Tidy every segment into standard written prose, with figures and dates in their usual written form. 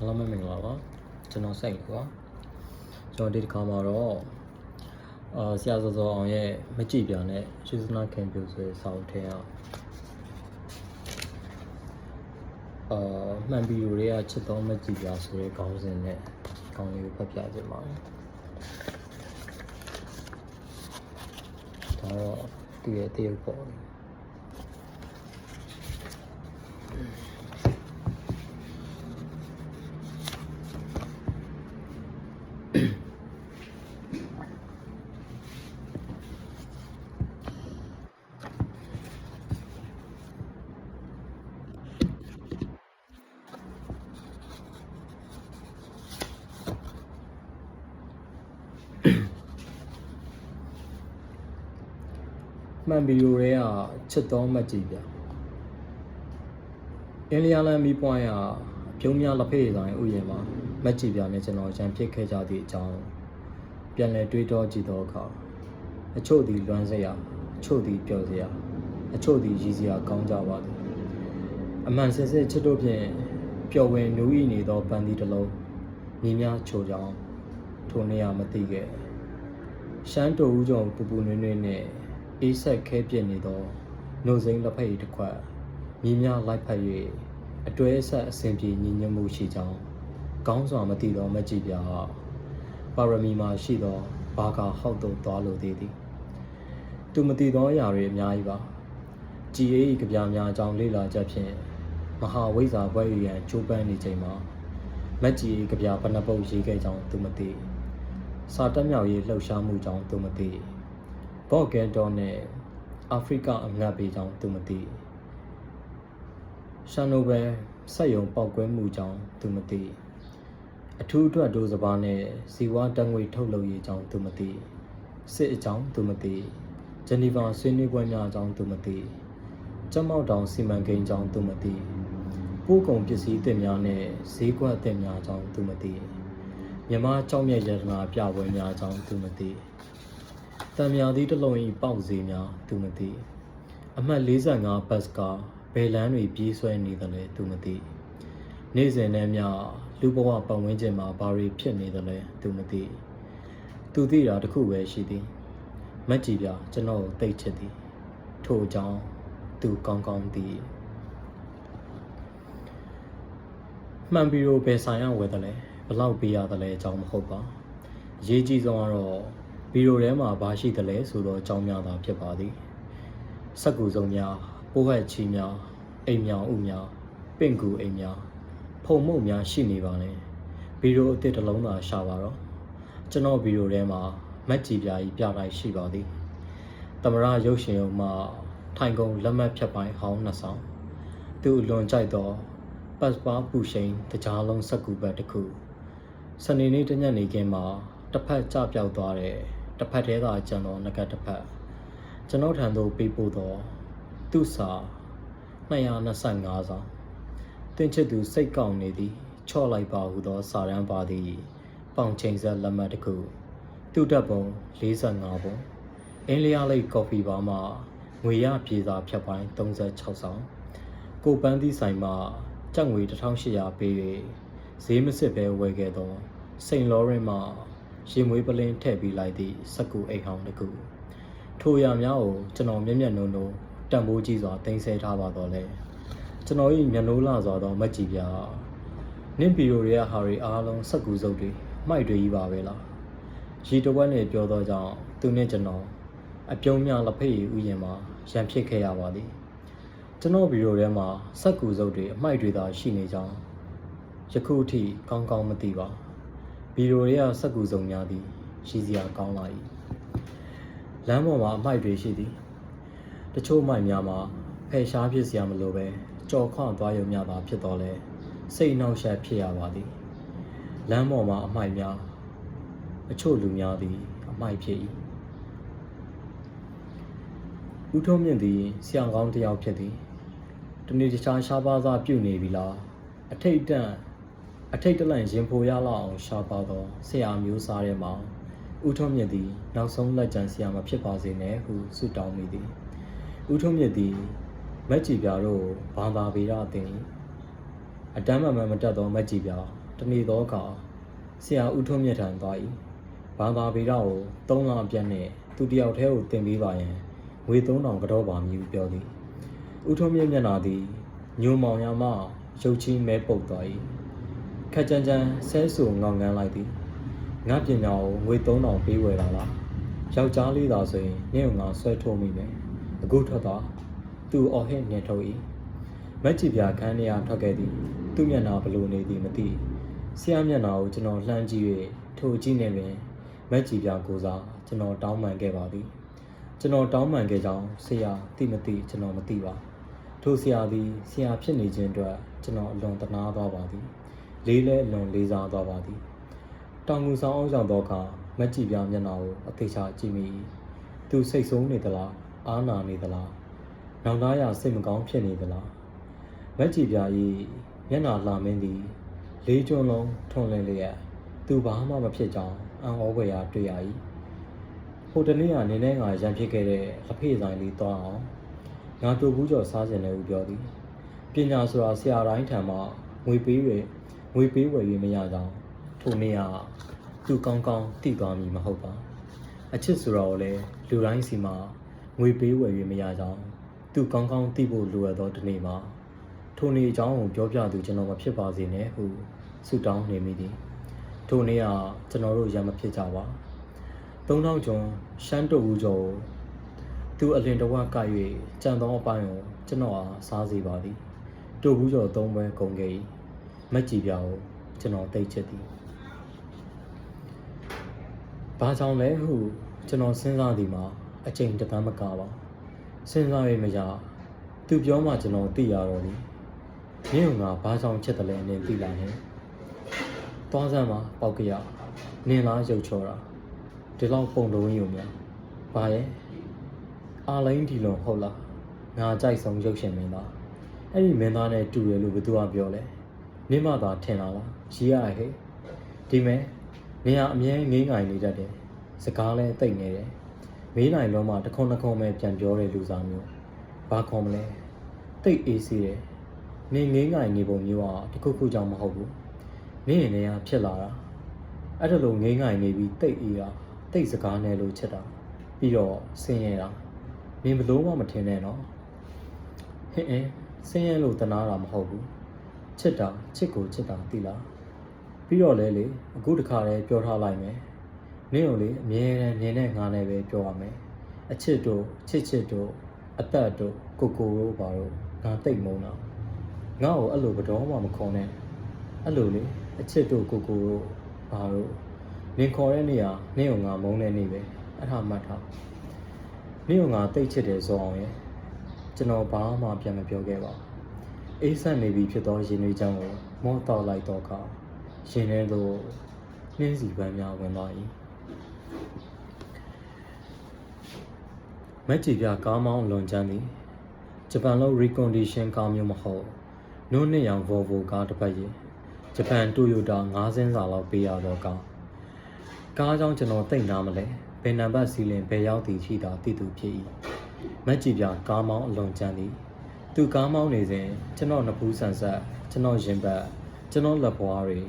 အားလုံးပဲမင်္ဂလာပါကျွန်တော်စိတ်ကွာကျွန်တော်ဒီတစ်ခါမှာတော့ဆရာစောစောအောင်ရဲ့မကြည့်ပြနဲ့ရွှေစနာခင်ပြူဆိုစောင်းထင်းအောင်မှန်ဗီဒီယိုတွေကချစ်တော်မကြည့်ပြဆိုတဲ့ခေါင်းစဉ်နဲ့ခေါင်းလေးကိုဖတ်ပြခြင်းပါတယ်ဒါတော့သူရဲ့တရုပ်ပေါ်မှန်ဗီဒီယိုတွေကချစ်တော်မကြည့်ပြအင်းလျာလန်မီပွိုင်းပြုံးများလက်ဖေးတိုင်းဥယျာဉ်မှာမကြည့်ပြနဲ့ကျွန်တော်ရန်ဖြစ်ခဲ့ကြသည့်အကြောင်းပြန်လည်တွေးတောကြည့်တော့အခါအချို့သည်လွမ်းစရာအချို့သည်ပျော်စရာအချို့သည်ရည်စရာကောင်းကြပါသည်အမှန်စစ်စစ်ချစ်တို့ဖြင့်ပျော်ဝင်နူးဤနေသောပန်းသီးတစ်လုံးမြင်းများချိုကြောင်းထိုနေရာမသိခဲ့ရှမ်းတူဦးကြောင့်ပူပူနွေးနွေးနဲ့အေးဆက်ခဲပြစ်နေသောနှုတ်စိမ်းလက်ဖက်တစ်ခွက်မြင်းများလိုက်ဖက်၍အတွဲဆက်အစဉ်ပြေညီညွတ်မှုရှိကြောင်းကောင်းစွာမသိသောမကြည့်ပြပါရမီမှာရှိသောဘာကာဟောက်သို့သွားလိုသေးသည်သူမသိသောအရာတွေအများကြီးပါကြည်အေးကြပြများအကြောင်းလေ့လာချက်ဖြင့်မဟာဝိဇ္ဇာဘွဲ့ရန်ကျိုးပန်းနေချိန်မှာမက်ကြီးကြပြဘဏ္ဍပုတ်ရေးခဲ့ကြောင်းသူမသိစာတက်မြောက်ရေးလှုပ်ရှားမှုကြောင့်သူမသိဘော့ကဲတော်နဲ့အာဖရိကအငတ်ပေးကြောင်းသူမသိရှန်နိုဘယ်စက်ယုံပေါက်ကွဲမှုကြောင့်သူမသိအထူးအတွက်ဒိုးစပါးနဲ့ဇီဝတငွေထုတ်လုပ်ရေးကြောင့်သူမသိစစ်အကြောင်းသူမသိဂျနီဗာဆွေးနွေးပွဲများအကြောင်းသူမသိကျမောက်တောင်စီမံကိန်းကြောင့်သူမသိပို့ကုန်ပစ္စည်းအသစ်များနဲ့ဈေးကွက်အသစ်များအကြောင်းသူမသိမြန်မာကြောက်မြတ်ရတနာပြပွဲများအကြောင်းသူမသိတံမြာသီးတစ်လုံး၏ပေါက်ဈေးများသူမသိအမှတ်45ဘတ်ကဘယ်လမ်းတွေပြေးဆွဲနေသလဲသူမသိနေ့စဉ်နဲ့မျှလူဘဝပတ်ဝန်းကျင်မှာဘာတွေဖြစ်နေသလဲသူမသိသူသိတာတစ်ခုပဲရှိသည်မက်ကြည့်ပြကျွန်တော်ကိုသိချစ်သည်ထို့ကြောင့်သူကောင်းကောင်းသိမှန်ပြီးတော့ဘယ်ဆိုင်ရဝယ်သလဲဘလောက်ပေးရသလဲအကြောင်းမဟုတ်ပါအရေးကြီးဆုံးကတော့ဗီဒီယိုထဲမှာဘာရှိသလဲဆိုတော့အကြောင်းများသာဖြစ်ပါသည်စက်ကူစုံများပိုးဟက်ချီများအိမ်များဥများပင့်ကူအိမ်များဖုံမှုများရှိနေပါလေဗီဒီယိုအသစ်တစ်လုံးသာရှာပါတော့ကျွန်တော်ဗီဒီယိုထဲမှာမက်ကြည့်ပြကြီးပြလိုက်ရှိပါသည်သမရရုပ်ရှင်ရုံမှာထိုင်ကုန်လက်မှတ်ဖြတ်ပိုင်းဟောင်းနှစ်ဆောင်သူလွန်ကြိုက်သောပတ်စပါပူရှိန်တကြားလုံးစက်ကူဘက်တစ်ခုစနေနေ့တညနေခင်းမှာတစ်ဖက်ကျပြောက်သွားတဲ့တစ်ဖက်သေးသာကျန်သောငကတစ်ဖက်ကျွန်တော်ထံသို့ပေးပို့သောသူ့စာ225ဆောင်တင်ချစ်သူစိတ်ကောင်းနေသည်ချော့လိုက်ပါဟုသောစာရန်ပါသည်ပေါင်ချိန်ဆက်လက်မှတ်တစ်ခုသူ့တပ်ပုံ45ပုံအင်းလျားလိတ်ကော်ဖီဘာမှငွေရပြေစာဖြတ်ပိုင်း36ဆောင်ကိုပန်းသီးဆိုင်မှကျပ်ငွေ1800ပေး၍ဈေးမစစ်ပဲဝယ်ခဲ့သောစိန်လောရင်မှရေမွေးပလင်းထည့်ပြီးလိုက်သည့်စက်ကူအိတ်ဟောင်းတစ်ခုထိုရများကိုကျွန်တော်မျက်မျက်နှုံနှုံတန်ဖိုးကြီးစွာတင်ဆက်ထားပါတော့လေကျွန်တော်၏မျက်နှိုးလာစွာသောမက်ကြီးပြနင့်ဗီဒီယိုတွေကဟာရီအားလုံးစက်ကူစုပ်တွေမှိုက်တွေကြီးပါပဲလားရီတဝက်နဲ့ပြောသောကြောင့်သူနဲ့ကျွန်တော်အပြုံးများလက်ဖက်ရည်ဥယျာဉ်မှာရန်ဖြစ်ခဲ့ရပါသည်ကျွန်တော်ဗီဒီယိုထဲမှာစက်ကူစုပ်တွေအမှိုက်တွေသာရှိနေကြောင်းယခုအထိကောင်းကောင်းမသိပါဗီဒီယိုတွေကစက်ကူစုံများသည်ရှိစရာကောင်းလာ၏လမ်းပေါ်မှာအမှိုက်တွေရှိသည်တချို့အမှိုက်များမှာဖယ်ရှားဖြစ်စရာမလိုပဲကြော်ခွသွားရုံများသာဖြစ်တော့လဲစိတ်နှောက်ယှက်ဖြစ်ရပါသည်လမ်းပေါ်မှာအမှိုက်များအချို့လူများသည်အမှိုက်ဖြစ်၏ဦးထုံးမြင့်သည်ဆရာကောင်းတစ်ယောက်ဖြစ်သည်တနေ့တခြားရှားပါးစားပြုတ်နေပြီလားအထိတ်တလန့်ရင်ဖိုရလောက်အောင်ရှားပါသောဆရာမျိုးစားထဲမှာဦးထုံးမြင့်သည်နောက်ဆုံးလက်ကျန်ဆရာမဖြစ်ပါစေနဲ့ဟုဆုတောင်းမိသည်ဦးထုံးမြင့်သည်မက်ကြည်ပြတို့ဘာသာဗေဒအသင်အတမ်းမှန်မတက်သောမက်ကြည်ပြတ တနေ့တော့ကဆရာဦးထွန်းမြတ်ထံသွား၏ဘာသာဗေဒကို3လအပြတ်နဲ့သူတယောက်တည်းကိုသင်ပေးပါရန်ငွေ3000ကတော့ပါမည်ဟုပြောသည်ဦးထွန်းမြတ်မျက်နှာသည်ညိုမောင်ရမှရုပ်ချီးမဲပုတ်သွား၏ခက်ကြမ်းကြမ်းဆဲဆူငောင်ငန်းလိုက်သည်ငါပညာကိုငွေ3000ပေးဝယ်လာလားယောက်ျားလေးသာဆိုရင်နင့်ကိုငါဆွဲထုတ်မိမယ်အခုထွက်သွားသူအော်ဟစ်နေထုတ်၏မက်ကြီးပြခန်းထဲကထွက်ခဲ့သည်သူ့မျက်နှာဘလို့နေသည်မသိဆရာမျက်နှာကိုကျွန်တော်လှမ်းကြည့်၍ထိုကြည့်နေပင်မက်ကြီးပြကိုစားကျွန်တော်တောင်းပန်ခဲ့ပါသည်ကျွန်တော်တောင်းပန်ခဲ့ကြောင်းဆရာသိမသိကျွန်တော်မသိပါထိုဆရာသည်ဆရာဖြစ်နေခြင်းအတွက်ကျွန်တော်အလွန်တနာသွားပါသည်လေးလဲအလွန်လေးစားသွားပါသည်တောင်ငူဆောင်အောင်ရောက်သောအခါမက်ကြီးပြမျက်နှာကိုအသေးချာကြည့်မိ၏သူစိတ်ဆိုးနေသလားအားနာနေသလားနောက်သားရစိတ်မကောင်းဖြစ်နေသလားမက်ကြီးပြ၏မျက်နှာလှမင်းသည်လေးကျွန်းလုံးထွန်လင်းလျက်သူဘာမှမဖြစ်ကြောင်းအံ့ဩဖွယ်ရာတွေ့ရ၏ဟိုတနေ့ကနေနဲ့ငါရန်ဖြစ်ခဲ့တဲ့လက်ဖေးဆိုင်လေးသွားအောင်ငါတို့ဘူးကျော်စားစင်တယ်ဟုပြောသည်ပညာဆိုတာဆရာတိုင်းထံမှငွေပေးဝယ်၍မရကြောင်းထိုနေ့ကသူကောင်းကောင်းသိသွားမည်မဟုတ်ပါအချစ်ဆိုတော့လေလူတိုင်းစီမှာငွေပေးဝယ်၍မရကြောင်းသူကောင်းကောင်းသိဖို့လိုအပ်သောဒီနေ့မှာထိုနေ့အကြောင်းကိုပြောပြသူကျွန်တော်မဖြစ်ပါစေနဲ့ဟုဆုတောင်းနေမိသည်ထိုနေ့ကကျွန်တော်တို့ရံမဖြစ်ကြပါ3000ကျော်ရှမ်းတုတ်ဦးကျော်သူအလင်တဝက၍ကြံသောအပိုင်းကိုကျွန်တော်အားစားစေပါသည်တုတ်ဦးကျော်3ပွဲကုန်ခဲ့၏မက်ကြီးပြကိုကျွန်တော်သိချစ်သည်ဘာကြောင့်လဲဟုကျွန်တော်စဉ်းစားသည်မှာအချိန်တစ်ပန်းမကပါစဉ်းစားရမရသူပြောမှကျွန်တော်သိရတော့သည်မင်းကဘာကြောင့်ချစ်တယ်လဲနင်သိလာဟင်သွားစမ်းမှာပေါက်ကရနင်လားရုပ်ချောတာဒီလောက်ပုံလုံးရုံများဘာရဲ့အားလိမ့်ဒီလုံးဟုတ်လားငါကြိုက်ဆုံးရုပ်ရှင်မင်းသားအဲ့ဒီမင်းသားနဲ့တူတယ်လို့ဘယ်သူကပြောလဲနင်မသာထင်လာလားရီးရဟဲ့ဒီမဲ့နေရအမြဲငိမ့်ငိုင်နေတတ်တယ်စကားလဲတိတ်နေတယ်မေးနိုင်လုံးမှတခွန်းပဲပြန်ပြောတဲ့လူစားမျိုးဘာခေါ်မလဲတိတ်အေးစေးတယ်နေငိမ့်ငိုင်နေပုံမျိုးကတခုခုကြောင့်မဟုတ်ဘူးနေရင်လည်းဖြစ်လာတာအဲ့ဒါလိုငိမ့်ငိုင်နေပြီးတိတ်အေးတာတိတ်စကားနဲ့လို့ချက်တာပြီးတော့ဆင်းရဲတာနင်ဘလို့မှမထင်နဲ့နော်ဟင်းဆင်းရဲလို့တနာတာမဟုတ်ဘူးချစ်တာချစ်ကိုချစ်တာသိလားပြီးတော့လေအခုတခါလဲပြောထားလိုက်မယ်နင့်ကိုလေအမြဲတမ်းမြင်နဲ့ငါနဲ့ပဲပြောရမယ်အချစ်တို့ချစ်တို့အသက်တို့ကိုတို့ဘာလို့ငါတိတ်မုန်းတာငါ့ကိုအဲ့လိုဘတော်မှမခေါ်နဲ့အဲ့လိုလေအချစ်တို့ကိုတို့ဘာလို့နင်ခေါ်တဲ့နေရာနင့်ကိုငါမုန်းတဲ့နေပဲအဲ့ဒါမှတ်ထားနင့်ကိုငါတိတ်ချစ်တယ်ဆိုအောင်ရဲ့ကျွန်တော်ဘာမှပြန်မပြောခဲ့ပါအေးဆက်နေပြီဖြစ်သောရင်တွေချမ်းကိုမော့တော့လိုက်တော့ခါရှင်ထဲသို့နှင်းစီပန်းများဝင်သွား၏မက်ကြီးပြကားမောင်းလွန်ကျန်းသည်ဂျပန်လုံး recondition ကားမျိုးမဟုတ်နို့နှစ်ရောင် Volvo ကားတစ်ပတ်ရဲ့ဂျပန် Toyota 5 စင်းစာလောက်ပေးရတော့ကားကြောင့်ကျွန်တော်သိမ့်နာမလဲဘယ်နံပါတ်စီလင်ဘယ်ရောက်သည်ရှိတာသိသူဖြစ်၏မက်ကြီးပြကားမောင်းအလွန်ကျန်းသည်သူကားမောင်းနေစဉ်ကျွန်တော်နဖူးဆန်ဆက်ကျွန်တော်ရင်ဘတ်ကျွန်တော်လက်ဘွားတွေ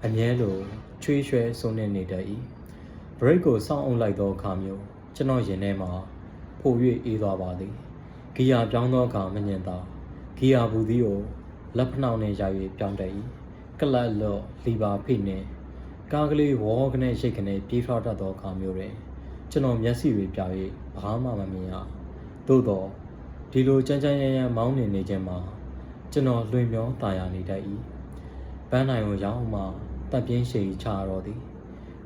အမြဲလိုချွေးရွှဲဆုံးနေတတ်၏ဘရိတ်ကိုစောင့်အုပ်လိုက်သောအခါမျိုးကျွန်တော်ရင်ထဲမှာပို၍အေးသွားပါသည်ဂီယာပြောင်းသောအခါမညင်သာဂီယာဘူးသည်ကိုလက်ဖနှောက်နှင့်ရ၍ပြောင်းတတ်၏ကလတ်လော့လီပါဖိနှင့်ကားကလေးဝေါကနေရိတ်ကနေပြေးထွားတတ်သောအခါမျိုးတွင်ကျွန်တော်မျက်စိတွေပြ၍ဘာမှမမြင်ရသို့တော့ဒီလိုကြမ်းကြမ်းရမ်းမောင်းနေခြင်းမှာကျွန်တော်လွင်မျောตายရနေတတ်၏ပန်းနိုင်ကိုရောက်မှတပ်ပြင်းရှည်ချရတော့သည်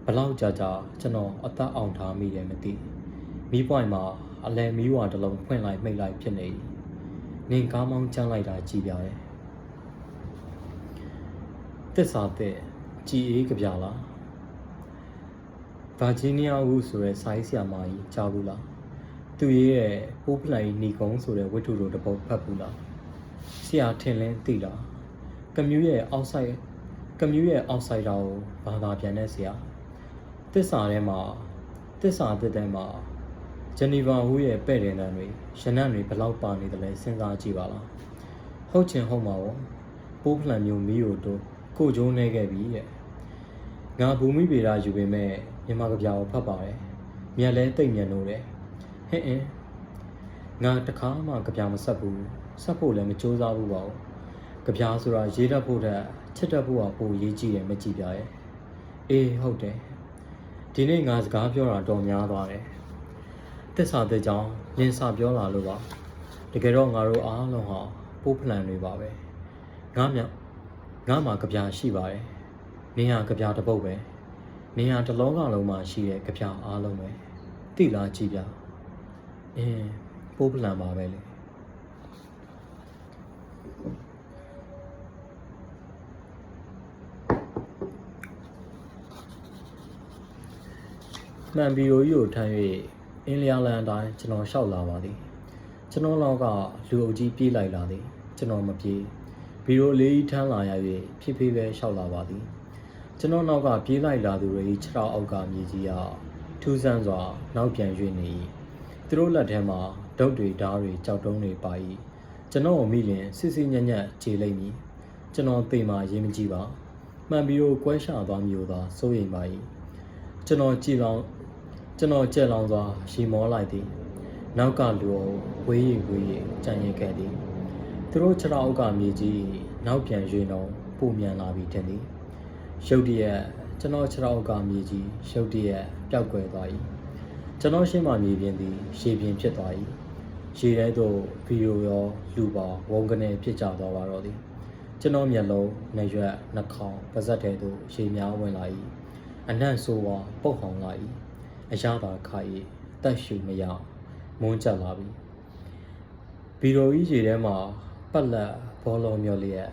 ဘလောက်ကြာကျွန်တော်အသက်အောင်ထားမိတယ်မသိမီးပွိုင်မှာအလဲမီးဝါတစ်လုံးဖွင့်လိုက်မိတ်လိုက်ဖြစ်နေ၏နင်ကားမောင်းကျန်းလိုက်တာကြည်ပြရဲ့သစ္စာတဲ့ကြည်အေးကြပြလားဗာဂျီးနီးယားဦးဆိုတဲ့ဆိုင်းဆရာမကြီးကြားဘူးလားသူရဲ့ပိုးဖလိုင်နီကုံဆိုတဲ့ဝတ္ထုလိုတစ်ပုဒ်ဖတ်ဘူးလားဆရာထင်လင်းသိလားကမြူးရဲ့အောက်ဆိုင်တာကိုဘာသာပြန်တဲ့ဆရာသစ္စာထဲမှာသစ္စာတစ်တဲမှာဂျနီဗာဟူးရဲ့ပဲ့တယ်တန်းတွေရနံ့တွေဘလောက်ပါနေတယ်လဲစဉ်းစားကြည့်ပါလားဟုတ်ချင်ဟုတ်မှာပေါ့ပိုးဖလန်မျိုးမီးကိုတို့ ကိုကျိုးနေခဲ့ပြီတဲ့ငါဘူမိဗေဒယူပေမဲ့မြန်မာကဗျာကိုဖတ်ပါတယ်မြက်လဲတိတ်မြတ်လို့တယ်ဟင်းငါတခါမှကဗျာမဆက်ဘူးဆက်ဖို့လည်းမကြိုးစားဘူးပါဘူးကဗျာဆိုတာရေးတတ်ဖို့တဲ့ချစ်တတ်ဖို့ကပိုရေးကြည့်တယ်မကြည့်ပြရဲ့အေးဟုတ်တယ်ဒီနေ့ငါစကားပြောတာတော်များသွားတယ်သစ္စာတဲ့ကြောင့်လင်းစာပြောလာလို့ပါတကယ်တော့ငါတို့အားလုံးဟာပိုးဖလန်တွေပါပဲငါမှာကြပြရှိပါတယ်နေဟာကြပြတစ်ပုတ်ပဲနေဟာတစ်လောကလုံးမှာရှိတဲ့ကြပြအားလုံးပဲတိလားကြည့်ပြပိုးဖလန်ပါပဲလေမှန်ဗီဒီယိုကြီးကိုထမ်း၍အင်းလျာလန်တိုင်းကျွန်တော်လျှောက်လာပါသည်ကျွန်တော်လောက်ကလူအုပ်ကြီးပြေးလိုက်လာသည်ကျွန်တော်မပြေးဗီဒီယိုလေးထမ်းလာရ၍ဖြည်းဖြည်းပဲလျှောက်လာပါသည်ကျွန်တော်နောက်ကပြေးလိုက်လာသူတွေခြေထောက်အောက်ကမြေကြီးကထူးဆန်းစွာနောက်ပြန်၍နေ၏သူတို့လက်ထဲမှာဒုတ်တွေဓားတွေကြောက်တုံးတွေပါ၏ကျွန်တော်မိလင်စစ်စစ်ညံ့ညံ့ခြေလိုက်မည်ကျွန်တော်သိမှရေးမကြည့်ပါမှန်ပြီးတော့ကွဲရှာသွားမျိုးသာစိုးရိမ်ပါ၏ကျွန်တော်ကြက်လောင်စွာရှီမောလိုက်သည်နောက်ကလူဝေးရီကြံ့ရင်ခဲ့သည်သူတို့ခြေထောက်အောက်ကမြေကြီးနောက်ပြန်၍တော့ပုံမြန်လာပြီးတင်သည်ရုတ်တရက်ကျွန်တော်ခြေထောက်အောက်ကမြေကြီးရုတ်တရက်ပျောက်ကွယ်သွား၏ကျွန်တော်ရှင်းမှမြေပြင်သည်ရှည်ပြင်ဖြစ်သွား၏ရေထဲသို့ဗီဒီယိုရောလူပါဝုန်းကနေဖြစ်ကြသွားပါတော့သည်ကျွန်တော်မျက်လုံးနှရွက်နှာခေါင်းပါးစပ်ထဲသို့ရေများဝင်လာ၏အနှံ့ဆိုးဝါပုတ်ဟောင်လာ၏အရသာခါ၏တက်ရှူမရမွန်းကျလာပြီဗီဒီယိုကြီးရေထဲမှာပတ်လက်ဘောလုံးမျိုးလျက်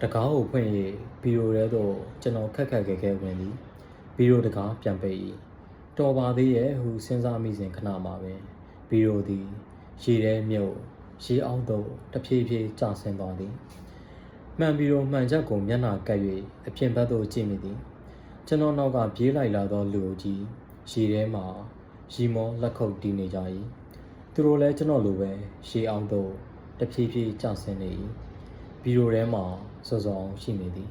တကားကိုဖွင့်၍ဗီဒီယိုထဲသို့ကျွန်တော်ခက်ခဲဝင်သည်ဗီဒီယိုတကားပြန်ပိတ်၏တော်ပါသေးရဲ့ဟုစဉ်းစားမိစဉ်ခဏမှာပဲဗီဒီယိုသည်ရေထဲမြုပ်ရေအောက်သို့တဖြည်းဖြည်းကျဆင်းသွားသည်မှန်ဗီဒီယိုမှန်ချက်ကိုမျက်နှာကပ်၍အပြင်ဘက်သို့ကြည့်မိသည်ကျွန်တော်နောက်ကပြေးလိုက်လာသောလူကြီးရေထဲမှာရီမောလက်ခုပ်တီးနေကြ၏သူတို့လည်းကျွန်တော်လိုပဲရေအောင်သို့တဖြည်းဖြည်းကျဆင်းနေ၏ဗီဒီယိုထဲမှာစောစောရှိနေသည်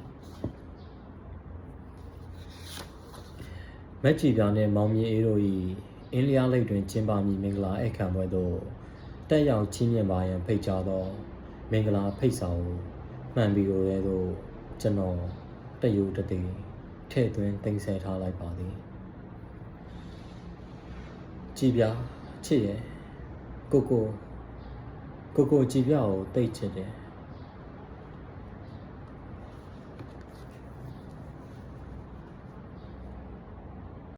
မက်ကြီးပြားနှင့်မောင်မြင့်အေးတို့၏အင်းလျားလိတ်တွင်ကျင်းပမည်မင်္ဂလာအခမ်းပွဲသို့တက်ရောက်ချင်းမြင့်ပါရန်ဖိတ်ကြားသောမင်္ဂလာဖိတ်စာကိုမှန်ဗီဒီယိုထဲသို့ကျွန်တော်တယူတသိထည့်သွင်းတင်ဆက်ထားလိုက်ပါသည်ကြည်ပြချစ်ရဲ့ကိုကြည်ပြကိုတိတ်ချစ်တယ်